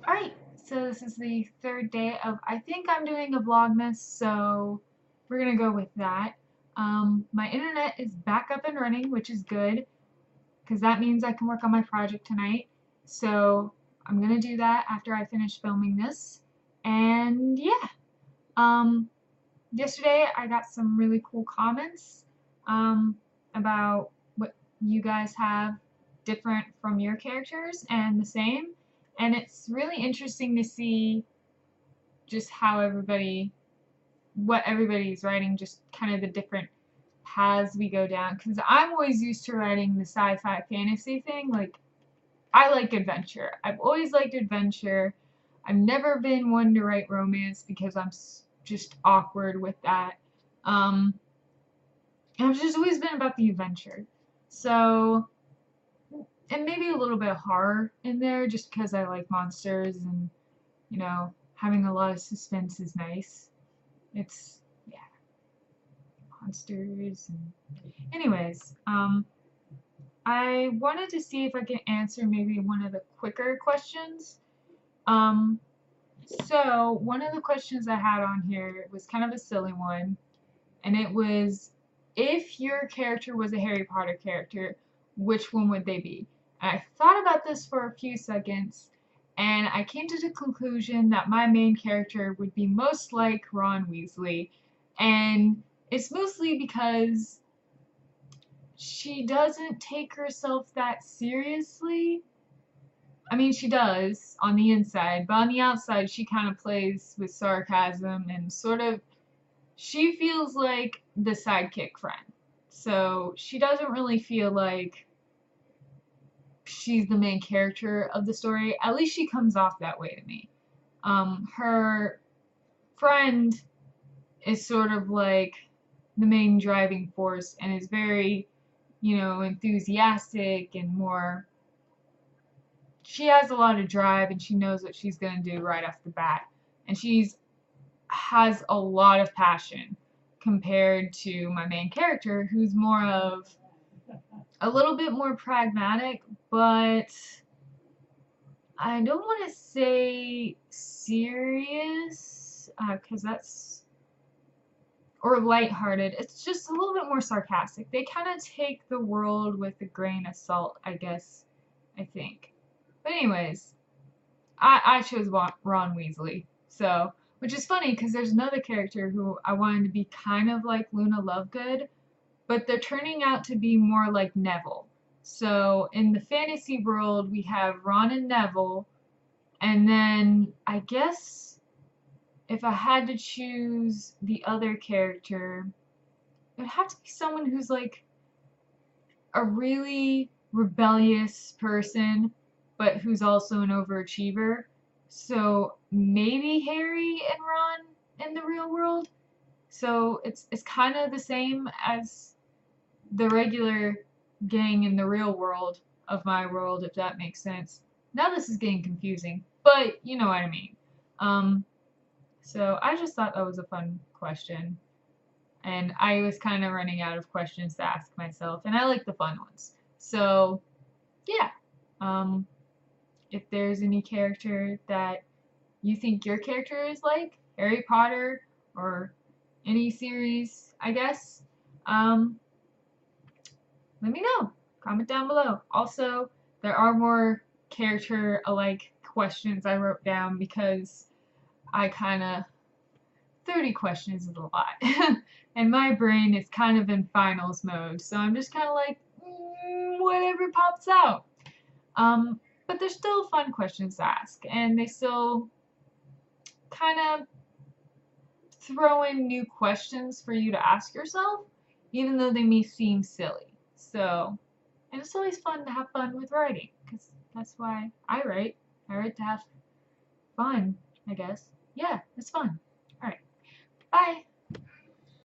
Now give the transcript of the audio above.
Alright, so this is the third day of, I think I'm doing a Vlogmas, so we're gonna go with that. My internet is back up and running, which is good, because that means I can work on my project tonight. So I'm gonna do that after I finish filming this. And yeah, yesterday I got some really cool comments about what you guys have different from your characters and the same. And it's really interesting to see just how what everybody's writing, just kind of the different paths we go down. Because I'm always used to writing the sci-fi fantasy thing. Like, I like adventure. I've always liked adventure. I've never been one to write romance because I'm just awkward with that. Um, and I've just always been about the adventure. So, and maybe a little bit of horror in there just because I like monsters and, having a lot of suspense is nice. It's, yeah, monsters and anyways, I wanted to see if I could answer maybe one of the quicker questions. Um, so one of the questions I had on here was kind of a silly one, and it was, if your character was a Harry Potter character, which one would they be? And I thought about this for a few seconds, and I came to the conclusion that my main character would be most like Ron Weasley, and it's mostly because she doesn't take herself that seriously. I mean, she does on the inside, but on the outside, she kind of plays with sarcasm and sort of, she feels like the sidekick friend. So she doesn't really feel like she's the main character of the story. At least she comes off that way to me. Her friend is sort of like the main driving force and is very, enthusiastic and more. She has a lot of drive and she knows what she's going to do right off the bat. And has a lot of passion compared to my main character, who's more of a little bit more pragmatic, but I don't want to say serious, because that's, or lighthearted. It's just a little bit more sarcastic. They kind of take the world with a grain of salt, I guess, I think. But anyways, I chose Ron Weasley, so, which is funny because there's another character who I wanted to be kind of like Luna Lovegood, but they're turning out to be more like Neville. So in the fantasy world, we have Ron and Neville, and then I guess if I had to choose the other character, it would have to be someone who's like a really rebellious person, but who's also an overachiever. So maybe Harry and Ron in the real world. So it's kind of the same as the regular gang in the real world of my world, if that makes sense. Now this is getting confusing, but you know what I mean. So I just thought that was a fun question. And I was kind of running out of questions to ask myself, and I like the fun ones. So, yeah. If there's any character that you think your character is like, Harry Potter, or any series, I guess, let me know. Comment down below. Also, there are more character-alike questions I wrote down because I kind of 30 questions is a lot. And my brain is kind of in finals mode, so I'm just kind of like, whatever pops out. But they're still fun questions to ask, and they still kind of throw in new questions for you to ask yourself, even though they may seem silly. So, and it's always fun to have fun with writing, because that's why I write. I write to have fun, I guess. Yeah, it's fun. Alright. Bye.